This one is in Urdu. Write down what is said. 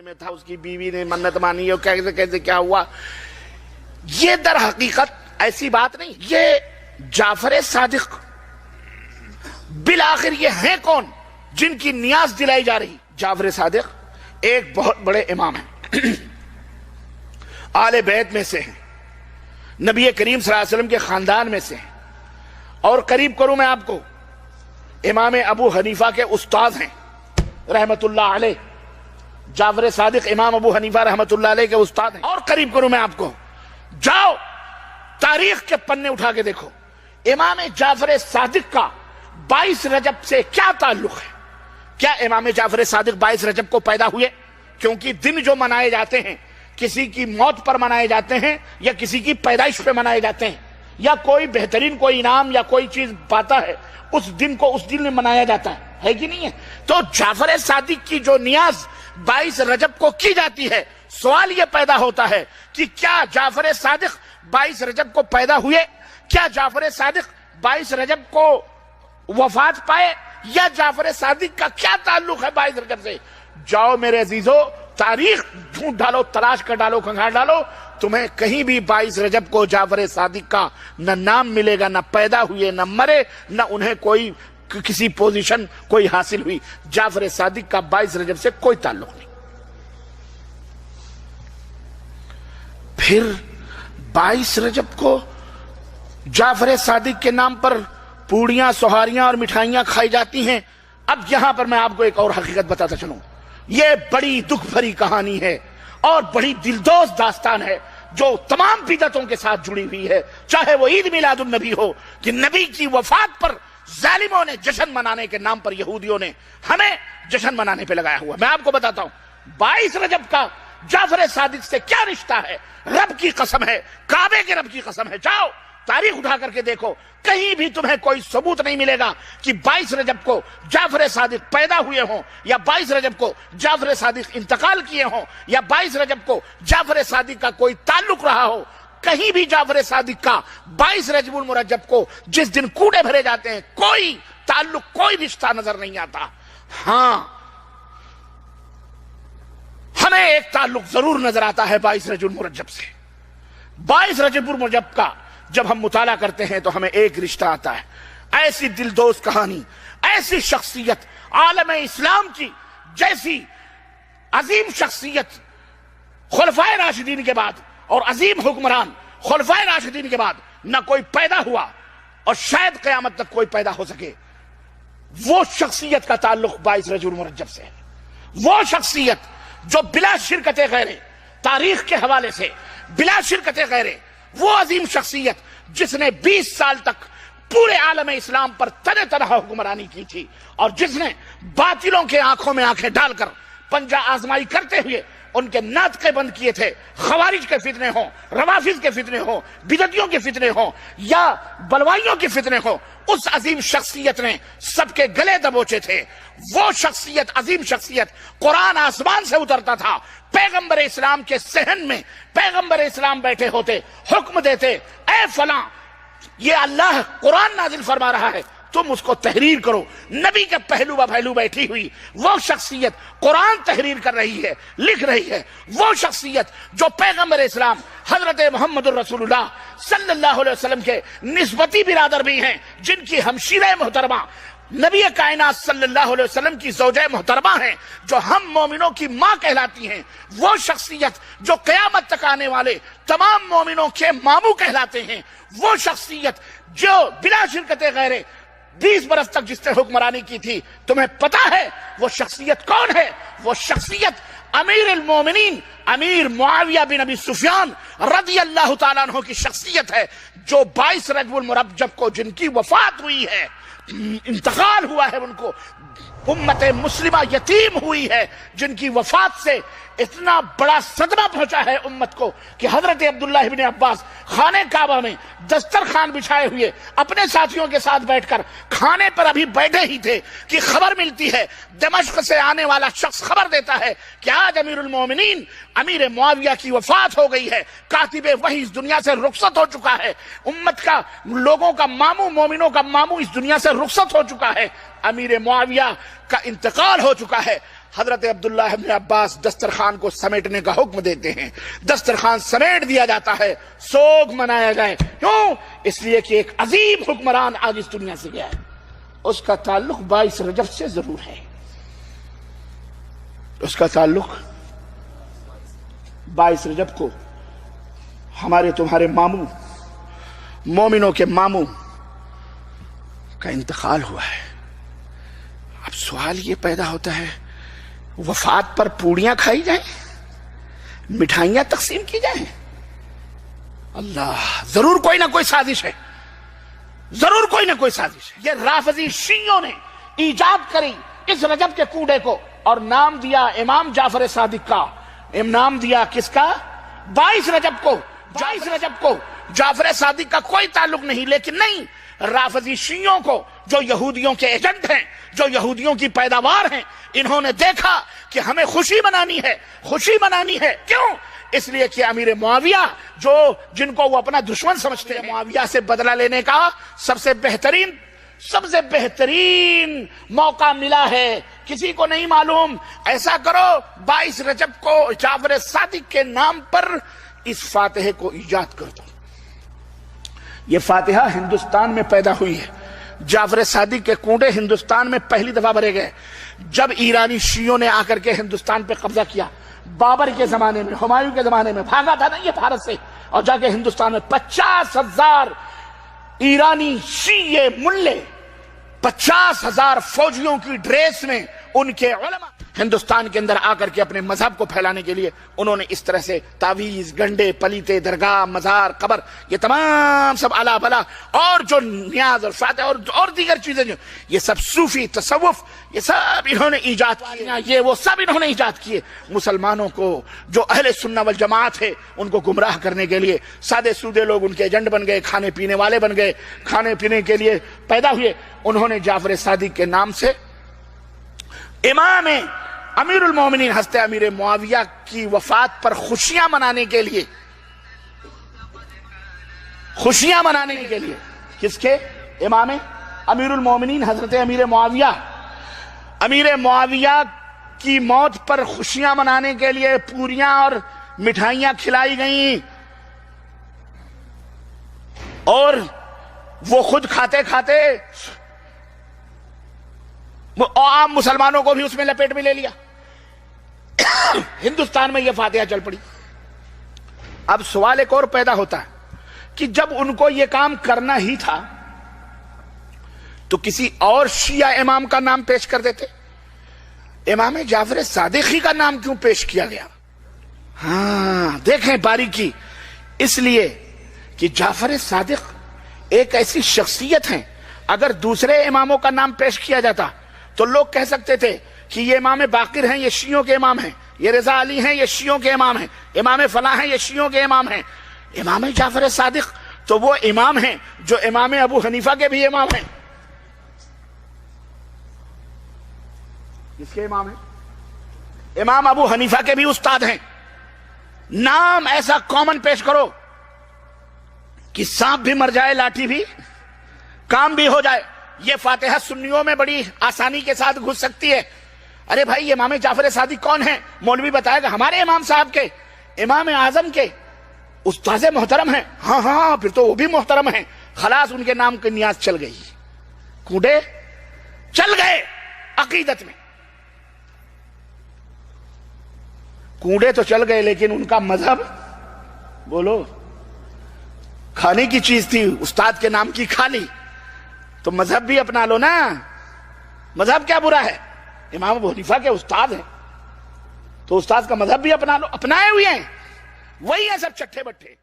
میں تھا, اس کی بیوی نے منت مانی اور کیسے کیسے کیا ہوا. یہ در حقیقت ایسی بات نہیں. یہ جعفر صادق بالآخر یہ ہیں کون جن کی نیاز دلائی جا رہی؟ جعفر صادق ایک بہت بڑے امام ہیں, آل بیت میں سے ہیں, نبی کریم صلی اللہ علیہ وسلم کے خاندان میں سے ہیں, اور قریب کروں میں آپ کو امام ابو حنیفہ کے استاد ہیں رحمت اللہ علیہ. جعفر صادق امام ابو حنیفہ رحمت اللہ علیہ کے استاد ہیں. اور قریب کروں میں آپ کو, جاؤ تاریخ کے پنے اٹھا کے دیکھو امام جعفر صادق کا 22 رجب سے کیا تعلق ہے. کیا امام جعفر صادق 22 رجب کو پیدا ہوئے؟ کیونکہ دن جو منائے جاتے ہیں کسی کی موت پر منائے جاتے ہیں یا کسی کی پیدائش پہ منائے جاتے ہیں, یا کوئی بہترین کوئی انعام یا کوئی چیز پاتا ہے اس دن کو اس دن میں منایا جاتا ہے کہ نہیں ہے؟ تو جعفر صادق کی جو نیاز 22 رجب کو کی جاتی ہے, سوال یہ پیدا ہوتا ہے کہ کیا جعفر صادق 22 رجب کو پیدا ہوئے؟ کیا جعفر صادق 22 رجب کو وفات پائے؟ یا جعفر صادق کا کیا تعلق ہے 22 رجب سے؟ جاؤ میرے عزیزو, تاریخ ڈھونڈ ڈالو, تلاش کر ڈالو, کھنگال ڈالو, تمہیں کہیں بھی 22 رجب کو جعفر صادق کا نہ نام ملے گا, نہ پیدا ہوئے, نہ مرے, نہ انہیں کوئی کسی پوزیشن کوئی حاصل ہوئی. جعفر صادق کا 22 رجب سے کوئی تعلق نہیں. پھر 22 رجب کو جعفر صادق کے نام پر پوڑیاں, سوہاریاں اور مٹھائیاں کھائی جاتی ہیں. اب یہاں پر میں آپ کو ایک اور حقیقت بتاتا چلوں. یہ بڑی دکھ بھری کہانی ہے اور بڑی دلدوز داستان ہے جو تمام بدعتوں کے ساتھ جڑی ہوئی ہے. چاہے وہ عید میلاد النبی ہو کہ نبی کی وفات پر ظالموں نے جشن منانے کے نام پر یہودیوں نے ہمیں جشن منانے پہ لگایا ہوا. میں آپ کو بتاتا ہوں 22 رجب کا جعفر صادق سے کیا رشتہ ہے. رب کی قسم ہے, کعبے کے رب کی قسم ہے, جاؤ تاریخ اٹھا کر کے دیکھو, کہیں بھی تمہیں کوئی ثبوت نہیں ملے گا کہ 22 رجب کو جعفر صادق پیدا ہوئے ہوں, یا 22 رجب کو جعفر صادق انتقال کیے ہوں, یا 22 رجب کو جعفر صادق کا کوئی تعلق رہا ہو. کہیں بھی جعفر صادق کا 22 رجب المرجب کو جس دن کوڑے بھرے جاتے ہیں کوئی تعلق, کوئی رشتہ نظر نہیں آتا. ہاں, ہمیں ایک تعلق ضرور نظر آتا ہے 22 رجب المرجب سے. 22 رجب المرجب کا جب ہم مطالعہ کرتے ہیں تو ہمیں ایک رشتہ آتا ہے. ایسی دلدوز کہانی, ایسی شخصیت عالم اسلام کی جیسی عظیم شخصیت خلفائے راشدین کے بعد اور عظیم حکمران خلفائے راشدین کے بعد نہ کوئی پیدا ہوا اور شاید قیامت تک کوئی پیدا ہو سکے. وہ شخصیت کا تعلق 22 رجب المرجب سے ہے. وہ شخصیت جو بلا شرکت غیرے, تاریخ کے حوالے سے بلا شرکت غیرے, وہ عظیم شخصیت جس نے 20 سال تک پورے عالم اسلام پر طرح طرح حکمرانی کی تھی, اور جس نے باطلوں کے آنکھوں میں آنکھیں ڈال کر پنجہ آزمائی کرتے ہوئے ان کے ناطقے بند کیے تھے. خوارج کے فتنے ہوں, روافظ کے فتنے ہوں, بدعتیوں کے فتنے ہوں, یا بلوائیوں کے فتنے ہوں, اس عظیم شخصیت نے سب کے گلے دبوچے تھے. وہ شخصیت, عظیم شخصیت, قرآن آسمان سے اترتا تھا, پیغمبر اسلام کے صحن میں پیغمبر اسلام بیٹھے ہوتے, حکم دیتے, اے فلاں یہ اللہ قرآن نازل فرما رہا ہے, تم اس کو تحریر کرو. نبی کے پہلو بہ پہلو بیٹھی ہوئی وہ شخصیت قرآن تحریر کر رہی ہے, لکھ رہی ہے. وہ شخصیت جو پیغمبر اسلام حضرت محمد الرسول اللہ صلی اللہ علیہ وسلم کے نسبتی برادر بھی ہیں, جن کی ہمشیرہ محترمہ نبی کائنات صلی اللہ علیہ وسلم کی زوجہ محترمہ ہیں, جو ہم مومنوں کی ماں کہلاتی ہیں. وہ شخصیت جو قیامت تک آنے والے تمام مومنوں کے ماموں کہلاتے ہیں. وہ شخصیت جو بلا شرکت غیرے 20 برس تک جس نے حکمرانی کی تھی. تمہیں پتا ہے وہ شخصیت کون ہے؟ وہ شخصیت امیر المومنین امیر معاویہ بن ابی سفیان رضی اللہ تعالیٰ عنہ کی شخصیت ہے, جو 22 رجب المرجب کو جن کی وفات ہوئی ہے, انتقال ہوا ہے, ان کو امت مسلمہ یتیم ہوئی ہے, جن کی وفات سے اتنا بڑا صدمہ پہنچا ہے امت کو کہ حضرت عبداللہ ابن عباس خانہ کعبہ میں دسترخوان بچھائے ہوئے اپنے ساتھیوں کے ساتھ بیٹھ کر کھانے پر ابھی بیٹھے ہی تھے کہ خبر ملتی ہے, دمشق سے آنے والا شخص خبر دیتا ہے کہ آج امیر المومنین امیر معاویہ کی وفات ہو گئی ہے, کاتب وحی اس دنیا سے رخصت ہو چکا ہے, امت کا, لوگوں کا ماموں, مومنوں کا ماموں اس دنیا سے رخصت ہو چکا ہے, امیر معاویہ کا انتقال ہو چکا ہے. حضرت عبداللہ ابن عباس دسترخوان کو سمیٹنے کا حکم دیتے ہیں، دسترخوان سمیٹ دیا جاتا ہے، سوگ منایا جائے. کیوں؟ اس لیے کہ ایک عظیم حکمران آج اس دنیا سے گیا ہے. اس کا تعلق 22 رجب سے ضرور ہے، اس کا تعلق 22 رجب کو ہمارے تمہارے ماموں، مومنوں کے ماموں کا انتقال ہوا ہے. اب سوال یہ پیدا ہوتا ہے، وفات پر پوڑیاں کھائی جائیں، مٹھائیاں تقسیم کی جائیں؟ اللہ، ضرور کوئی نہ کوئی سازش ہے، ضرور کوئی نہ کوئی سازش ہے. یہ رافضی شیعوں نے ایجاد کری اس رجب کے کوڑے کو اور نام دیا امام جعفر صادق کا. نام دیا کس کا؟ 22 رجب کو. 22 رجب کو جعفر صادق کا کوئی تعلق نہیں، لیکن نہیں، رافضی شیعوں کو جو یہودیوں کے ایجنٹ ہیں، جو یہودیوں کی پیداوار ہیں، انہوں نے دیکھا کہ ہمیں خوشی منانی ہے، خوشی منانی ہے. کیوں؟ اس لیے کہ امیر معاویہ جن کو وہ اپنا دشمن سمجھتے ہیں، معاویہ سے بدلہ لینے کا سب سے بہترین موقع ملا ہے. کسی کو نہیں معلوم. ایسا کرو، 22 رجب کو جعفر صادق کے نام پر اس فاتحے کو ایجاد کر دو. یہ فاتحہ ہندوستان میں پیدا ہوئی ہے. جعفر صادق کے کنڈے ہندوستان میں پہلی دفعہ بھرے گئے جب ایرانی شیعوں نے آ کر کے ہندوستان پہ قبضہ کیا. بابر کے زمانے میں، ہمایوں کے زمانے میں بھاگا تھا نا یہ بھارت سے، اور جا کے ہندوستان میں 50,000 ایرانی شیعہ ملے، 50,000 فوجیوں کی ڈریس میں ان کے علماء ہندوستان کے اندر آ کر کے اپنے مذہب کو پھیلانے کے لیے انہوں نے اس طرح سے تعویذ، گنڈے، پلیتے، درگاہ، مزار، قبر، یہ تمام سب الا بلا، اور جو نیاز اور فاتح اور دیگر چیزیں، جو یہ سب صوفی تصوف، یہ سب انہوں نے ایجاد کیا. یہ وہ سب انہوں نے ایجاد کیے مسلمانوں کو، جو اہل سنہ والجماعت ہے ان کو گمراہ کرنے کے لیے. سادے سودے لوگ ان کے ایجنٹ بن گئے، کھانے پینے والے بن گئے، کھانے پینے کے لیے پیدا ہوئے. انہوں نے جعفر صادق کے نام سے امام امیر المومنین حضرت امیر معاویہ کی وفات پر خوشیاں منانے کے لیے کس کے؟ امام امیر المومنین حضرت امیر معاویہ کی موت پر خوشیاں منانے کے لیے پوریاں اور مٹھائیاں کھلائی گئیں، اور وہ خود کھاتے کھاتے عام مسلمانوں کو بھی اس میں لپیٹ میں لے لیا. ہندوستان میں یہ فاتحہ چل پڑی. اب سوال ایک اور پیدا ہوتا ہے کہ جب ان کو یہ کام کرنا ہی تھا تو کسی اور شیعہ امام کا نام پیش کر دیتے. امام جعفر صادق ہی کا نام کیوں پیش کیا گیا؟ ہاں دیکھیں باریکی. اس لیے کہ جعفر صادق ایک ایسی شخصیت ہیں، اگر دوسرے اماموں کا نام پیش کیا جاتا تو لوگ کہہ سکتے تھے کہ یہ امام باقر ہیں، یہ شیعوں کے امام ہیں، یہ رضا علی ہیں، یہ شیعوں کے امام ہیں، امام فلاں ہیں، یہ شیعوں کے امام ہیں. امام جعفر صادق تو وہ امام ہیں جو امام ابو حنیفہ کے بھی امام ہیں. کس کے امام ہیں؟ امام ابو حنیفہ کے بھی استاد ہیں. نام ایسا کامن پیش کرو کہ سانپ بھی مر جائے، لاٹھی بھی کام بھی ہو جائے. یہ فاتحہ سنیوں میں بڑی آسانی کے ساتھ گھس سکتی ہے. ارے بھائی امام جعفر صادق کون ہیں؟ مولوی بتائے گا ہمارے امام صاحب کے، امام اعظم کے استاذ محترم ہیں. ہاں پھر تو وہ بھی محترم ہیں. خلاص ان کے نام کی نیاز چل گئی، کوڑے چل گئے. عقیدت میں کوڑے تو چل گئے، لیکن ان کا مذہب بولو کھانے کی چیز تھی، استاد کے نام کی کھا لی. تو مذہب بھی اپنا لو نا. مذہب کیا برا ہے؟ امام ابو حنیفہ کے استاد ہیں تو استاد کا مذہب بھی اپنا لو. اپنائے ہوئے ہیں، وہی ہیں سب چٹھے بٹھے.